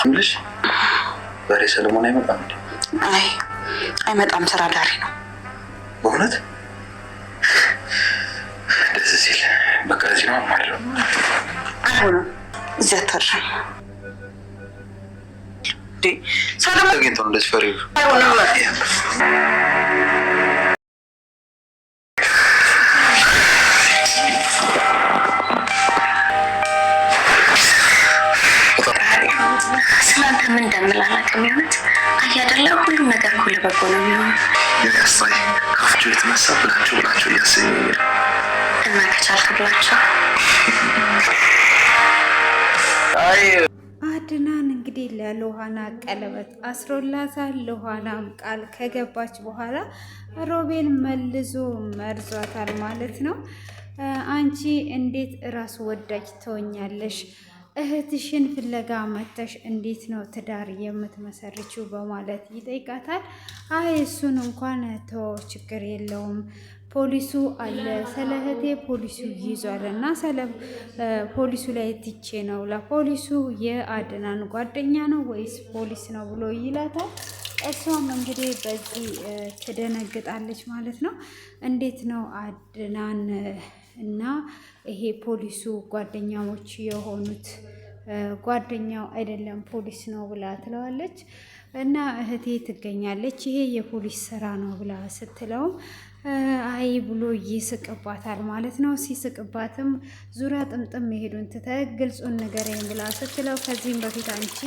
ምልሽ ዛሬ ሰለሞን አይመጣም እንዴ? አይ አይመጣም፣ ስራ ዳሪ ነው። በእውነት ደስ ሲል። በቃ እዚህ ነው ማለት ነው። አይሆንም፣ እዚህ አታድርም። ሰለሞን ተገኝቶ ነው እንደዚህ ፈሪው። አይሆንም። ስላንተ ምን እንደምላላቅም የሆነት አያደለ ሁሉም ነገር እኮ ለበጎ ነው የሚሆነው። ያሳይ ካፍጆ የተነሳ ብላቸው እያሰኘኝ እና ከቻልክ ብላቸው። አድናን እንግዲህ ለሉሃና ቀለበት አስሮላታል። ሉሃናም ቃል ከገባች በኋላ ሮቤል መልዞ መርዟታል ማለት ነው። አንቺ እንዴት ራስ ወዳጅ ትሆኛለሽ? እህትሽን ፍለጋ መተሽ እንዴት ነው ትዳር የምትመሰርችው? በማለት ይጠይቃታል። አይ እሱን እንኳን ተወው፣ ችግር የለውም፣ ፖሊሱ አለ፣ ስለ እህቴ ፖሊሱ ይዟል እና ስለ ፖሊሱ ላይ ትቼ ነው። ለፖሊሱ የአድናን ጓደኛ ነው ወይስ ፖሊስ ነው ብሎ ይላታል። እሷም እንግዲህ በዚህ ትደነግጣለች ማለት ነው። እንዴት ነው አድናን እና ይሄ ፖሊሱ ጓደኛሞች የሆኑት? ጓደኛው አይደለም ፖሊስ ነው ብላ ትለዋለች። እና እህቴ ትገኛለች፣ ይሄ የፖሊስ ስራ ነው ብላ ስትለውም አይ ብሎ ይስቅባታል ማለት ነው። ሲስቅባትም ዙሪያ ጥምጥም መሄዱን ትተህ ግልጹን ንገረኝ ብላ ስትለው ከዚህም በፊት አንቺ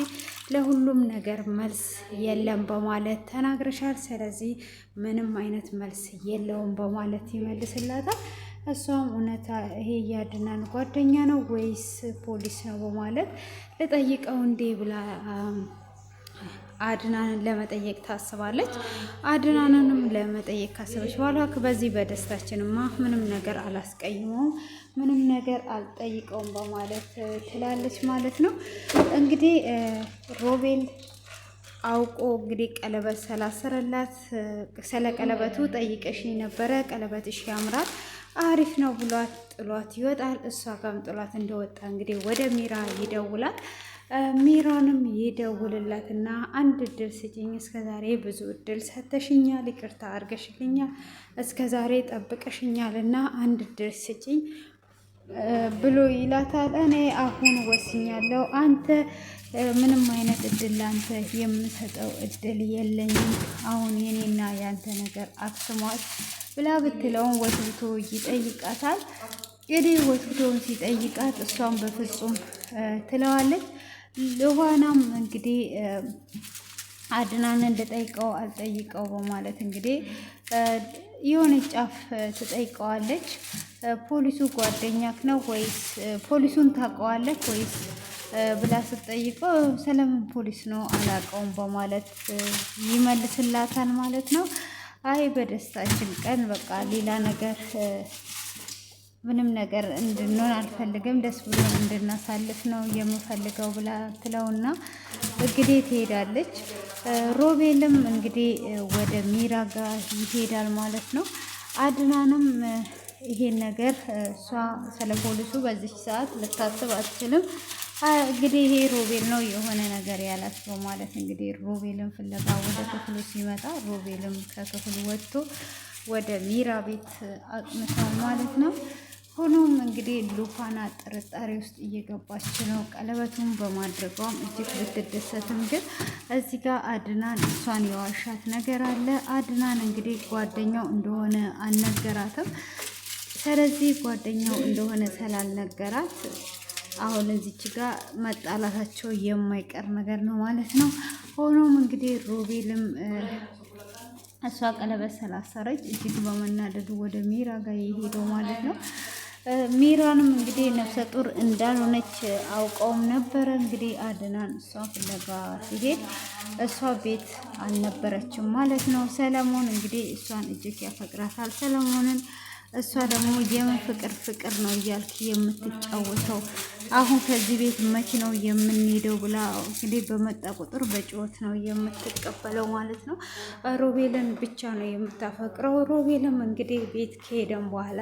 ለሁሉም ነገር መልስ የለም በማለት ተናግረሻል፣ ስለዚህ ምንም አይነት መልስ የለውም በማለት ይመልስላታል። እሷም እውነታ ይሄ ያድናን ጓደኛ ነው ወይስ ፖሊስ ነው በማለት ልጠይቀው እንዴ ብላ አድናንን ለመጠየቅ ታስባለች። አድናንንም ለመጠየቅ ካሰበች በኋላ በዚህ በደስታችንማ ምንም ነገር አላስቀይመውም፣ ምንም ነገር አልጠይቀውም በማለት ትላለች ማለት ነው። እንግዲህ ሮቤል አውቆ እንግዲህ ቀለበት ስላሰረላት ስለ ቀለበቱ ጠይቀሽኝ ነበረ፣ ቀለበትሽ ያምራል አሪፍ ነው ብሏት ጥሏት ይወጣል። እሷ ጋም ጥሏት እንደወጣ እንግዲህ ወደ ሚራ ይደውላል። ሚራንም ይደውልላትና አንድ እድል ስጭኝ፣ እስከዛሬ ብዙ እድል ሰተሽኛል፣ ይቅርታ አድርገሽልኛል፣ እስከዛሬ ጠብቀሽኛል እና አንድ እድል ስጭኝ ብሎ ይላታል። እኔ አሁን ወስኛለሁ፣ አንተ ምንም አይነት እድል ለአንተ የምሰጠው እድል የለኝም፣ አሁን የኔና ያንተ ነገር አክስሟል ብላ ብትለውም ወትብቶ ይጠይቃታል። እንግዲህ ወትብቶውን ሲጠይቃት እሷን በፍጹም ትለዋለች። ሉሃናም እንግዲህ አድናንን ልጠይቀው አልጠይቀው በማለት እንግዲህ የሆነ ጫፍ ትጠይቀዋለች። ፖሊሱ ጓደኛክ ነው ወይስ ፖሊሱን ታውቀዋለህ ወይስ ብላ ስትጠይቀው ስለምን ፖሊስ ነው አላውቀውም በማለት ይመልስላታል ማለት ነው። አይ በደስታችን ቀን በቃ ሌላ ነገር ምንም ነገር እንድንሆን አልፈልግም፣ ደስ ብሎን እንድናሳልፍ ነው የምፈልገው ብላ ትለውና እንግዲህ ትሄዳለች። ሮቤልም እንግዲህ ወደ ሚራ ጋር ይሄዳል ማለት ነው። አድናንም ይሄን ነገር እሷ ስለ ፖሊሱ በዚች ሰዓት ልታስብ አትችልም። እንግዲህ ይሄ ሮቤል ነው የሆነ ነገር ያላስበው ማለት እንግዲህ ሮቤልን ፍለጋ ወደ ክፍሉ ሲመጣ ሮቤልም ከክፍሉ ወጥቶ ወደ ሚራ ቤት አቅንተው ማለት ነው። ሆኖም እንግዲህ ሉሃና ጥርጣሬ ውስጥ እየገባች ነው። ቀለበቱን በማድረጓም እጅግ ብትደሰትም ግን እዚህ ጋር አድናን እሷን የዋሻት ነገር አለ። አድናን እንግዲህ ጓደኛው እንደሆነ አልነገራትም። ስለዚህ ጓደኛው እንደሆነ ስላልነገራት አሁን እዚች ጋር መጣላታቸው የማይቀር ነገር ነው ማለት ነው። ሆኖም እንግዲህ ሮቤልም እሷ ቀለበት ስላሰረች እጅግ በመናደዱ ወደ ሚራ ጋር የሄደው ማለት ነው። ሚራንም እንግዲህ ነፍሰ ጡር እንዳልሆነች አውቀውም ነበረ። እንግዲህ አድናን እሷ ፍለጋ ሲሄድ እሷ ቤት አልነበረችም ማለት ነው። ሰለሞን እንግዲህ እሷን እጅግ ያፈቅራታል። ሰለሞንን እሷ ደግሞ የምን ፍቅር ነው እያልክ የምትጫወተው? አሁን ከዚህ ቤት መቼ ነው የምንሄደው ብላ እንግዲህ በመጣ ቁጥር በጭወት ነው የምትቀበለው ማለት ነው። ሮቤልን ብቻ ነው የምታፈቅረው። ሮቤልም እንግዲህ ቤት ከሄደም በኋላ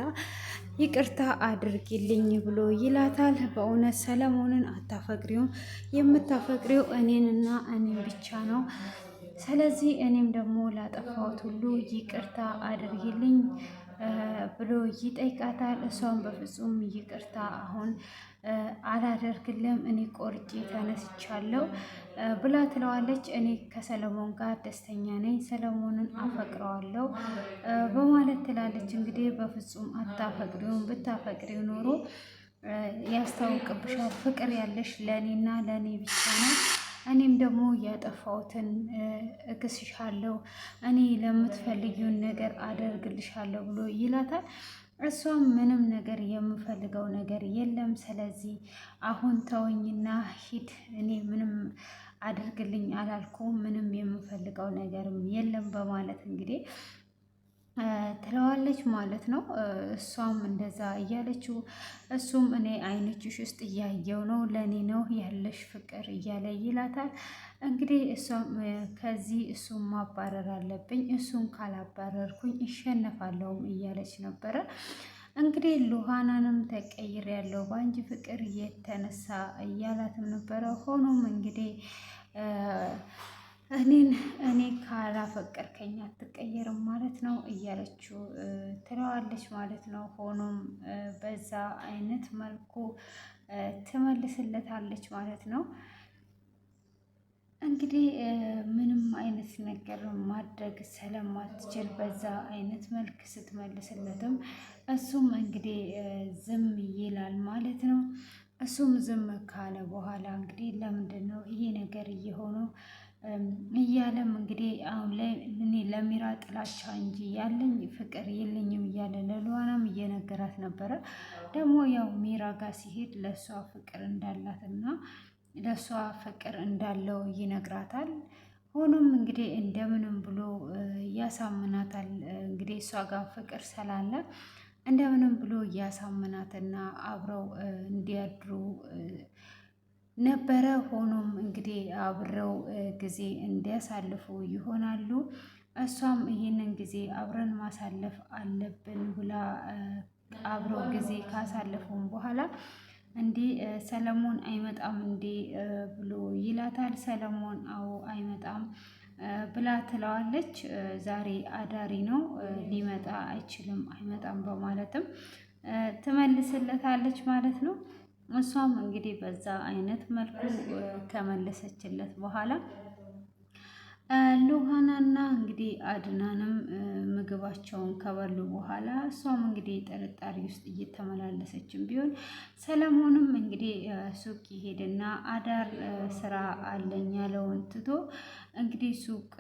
ይቅርታ አድርጊልኝ ብሎ ይላታል። በእውነት ሰለሞንን አታፈቅሪውም፣ የምታፈቅሪው እኔንና እኔን ብቻ ነው። ስለዚህ እኔም ደግሞ ላጠፋሁት ሁሉ ይቅርታ አድርጊልኝ ብሎ ይጠይቃታል። እሷም በፍጹም ይቅርታ አሁን አላደርግልም፣ እኔ ቆርጬ ተነስቻለሁ ብላ ትለዋለች። እኔ ከሰለሞን ጋር ደስተኛ ነኝ፣ ሰለሞንን አፈቅረዋለሁ በማለት ትላለች። እንግዲህ በፍጹም አታፈቅሪውም፣ ብታፈቅሪው ኖሮ ያስታውቅብሻል። ፍቅር ያለሽ ለእኔና ለእኔ ብቻ ነው። እኔም ደግሞ ያጠፋሁትን እክስሻለሁ፣ እኔ ለምትፈልጊውን ነገር አደርግልሻለሁ ብሎ ይላታል። እሷም ምንም ነገር የምፈልገው ነገር የለም፣ ስለዚህ አሁን ተወኝና ሂድ፣ እኔ ምንም አድርግልኝ አላልኩም፣ ምንም የምፈልገው ነገርም የለም በማለት እንግዲህ ትለዋለች ማለት ነው። እሷም እንደዛ እያለችው እሱም እኔ አይኖችሽ ውስጥ እያየው ነው፣ ለእኔ ነው ያለሽ ፍቅር እያለ ይላታል። እንግዲህ እሷም ከዚህ እሱን ማባረር አለብኝ፣ እሱን ካላባረርኩኝ እሸነፋለሁም እያለች ነበረ። እንግዲህ ሉሃናንም ተቀይር ያለው በአንቺ ፍቅር የተነሳ እያላትም ነበረ። ሆኖም እንግዲህ እኔ ካላፈቀርከኝ አትቀየርም ማለት ነው እያለችው ትለዋለች ማለት ነው። ሆኖም በዛ አይነት መልኩ ትመልስለታለች ማለት ነው። እንግዲህ ምንም አይነት ነገር ማድረግ ስለማትችል በዛ አይነት መልክ ስትመልስለትም እሱም እንግዲህ ዝም ይላል ማለት ነው። እሱም ዝም ካለ በኋላ እንግዲህ ለምንድን ነው ይሄ ነገር እየሆነው እያለም እንግዲህ አሁን ላይ እኔ ለሚራ ጥላቻ እንጂ ያለኝ ፍቅር የለኝም እያለ ለሉዋናም እየነገራት ነበረ። ደግሞ ያው ሚራ ጋር ሲሄድ ለእሷ ፍቅር እንዳላትና ለእሷ ፍቅር እንዳለው ይነግራታል። ሆኖም እንግዲህ እንደምንም ብሎ ያሳምናታል። እንግዲህ እሷ ጋር ፍቅር ስላለ እንደምንም ብሎ ያሳምናትና አብረው እንዲያድሩ ነበረ። ሆኖም እንግዲህ አብረው ጊዜ እንዲያሳልፉ ይሆናሉ። እሷም ይህንን ጊዜ አብረን ማሳለፍ አለብን ብላ አብረው ጊዜ ካሳለፉም በኋላ እንዲህ ሰለሞን አይመጣም እንዴ ብሎ ይላታል። ሰለሞን አዎ አይመጣም ብላ ትለዋለች። ዛሬ አዳሪ ነው ሊመጣ አይችልም አይመጣም በማለትም ትመልስለታለች ማለት ነው። እሷም እንግዲህ በዛ አይነት መልኩ ከመለሰችለት በኋላ ሉሃናና እንግዲህ አድናንም ምግባቸውን ከበሉ በኋላ እሷም እንግዲህ ጥርጣሬ ውስጥ እየተመላለሰችም ቢሆን ሰለሞንም እንግዲህ ሱቅ ይሄድና አዳር ስራ አለኝ ያለውን ትቶ እንግዲህ ሱቅ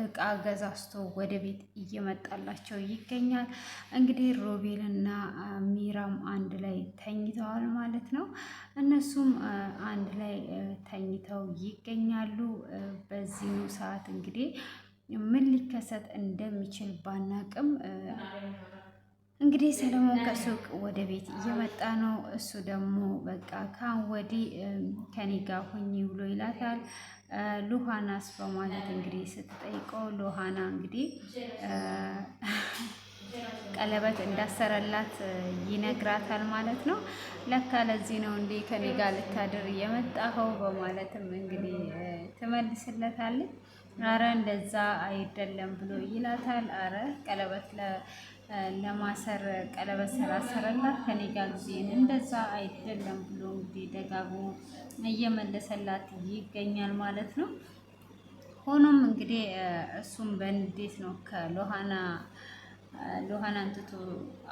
እቃ ገዛዝቶ ወደ ቤት እየመጣላቸው ይገኛል። እንግዲህ ሮቤልና ሚራም አንድ ላይ ተኝተዋል ማለት ነው። እነሱም አንድ ላይ ተኝተው ይገኛሉ። በዚሁ ሰዓት እንግዲህ ምን ሊከሰት እንደሚችል ባናቅም እንግዲህ ሰለሞን ከሱቅ ወደ ቤት እየመጣ ነው። እሱ ደግሞ በቃ ካሁን ወዲህ ከኔ ጋር ሁኚ ብሎ ይላታል። ሉሃናስ በማለት እንግዲህ ስትጠይቀው ሉሃና እንግዲህ ቀለበት እንዳሰረላት ይነግራታል ማለት ነው። ለካ ለዚህ ነው እንዴ ከኔ ጋር ልታድር የመጣኸው በማለትም እንግዲህ ትመልስለታለች። አረ እንደዛ አይደለም ብሎ ይላታል። አረ ቀለበት ለማሰር ቀለበት ስላሰረላት ከኔ ጋር ጊዜን እንደዛ አይደለም ብሎ እንግዲህ ደጋግሞ እየመለሰላት ይገኛል ማለት ነው። ሆኖም እንግዲህ እሱም በንዴት ነው ሎሃናን ትቶ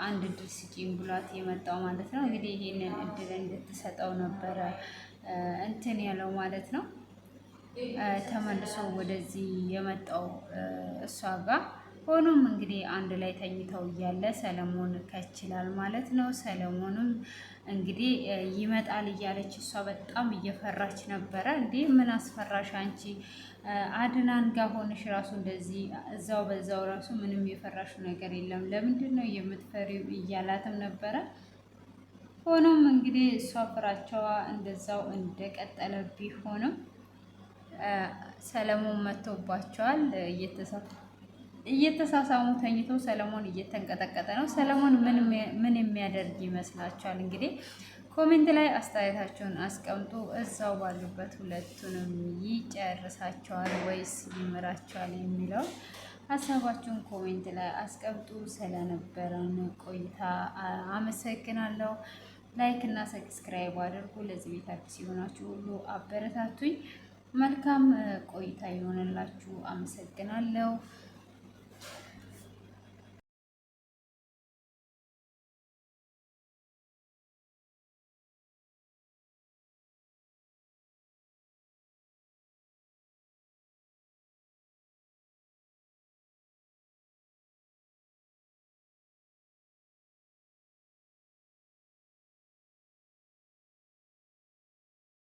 አንድ እድል ስጪኝ ብሏት የመጣው ማለት ነው። እንግዲህ ይሄንን እድል እንድትሰጠው ነበረ እንትን ያለው ማለት ነው። ተመልሶ ወደዚህ የመጣው እሷ ጋር ሆኖም እንግዲህ አንድ ላይ ተኝተው እያለ ሰለሞን ከችላል ማለት ነው። ሰለሞንም እንግዲህ ይመጣል እያለች እሷ በጣም እየፈራች ነበረ። እንዴ ምን አስፈራሽ አንቺ አድናን ጋር ሆነሽ ራሱ እንደዚህ እዛው በዛው ራሱ ምንም የፈራሹ ነገር የለም፣ ለምንድን ነው የምትፈሪው እያላትም ነበረ። ሆኖም እንግዲህ እሷ ፍራቸዋ እንደዛው እንደቀጠለ ቢሆንም ሰለሞን መጥቶባቸዋል። እየተሳሳሙ ተኝቶ ሰለሞን እየተንቀጠቀጠ ነው። ሰለሞን ምን የሚያደርግ ይመስላችኋል? እንግዲህ ኮሜንት ላይ አስተያየታቸውን አስቀምጡ። እዛው ባሉበት ሁለቱንም ይጨርሳቸዋል ወይስ ይምራቸዋል የሚለው ሀሳባችሁን ኮሜንት ላይ አስቀምጡ። ስለነበረን ቆይታ አመሰግናለሁ። ላይክ እና ሰብስክራይብ አድርጉ። ለዚህ ቤት አዲስ የሆናችሁ ሁሉ አበረታቱኝ። መልካም ቆይታ ይሆንላችሁ። አመሰግናለሁ።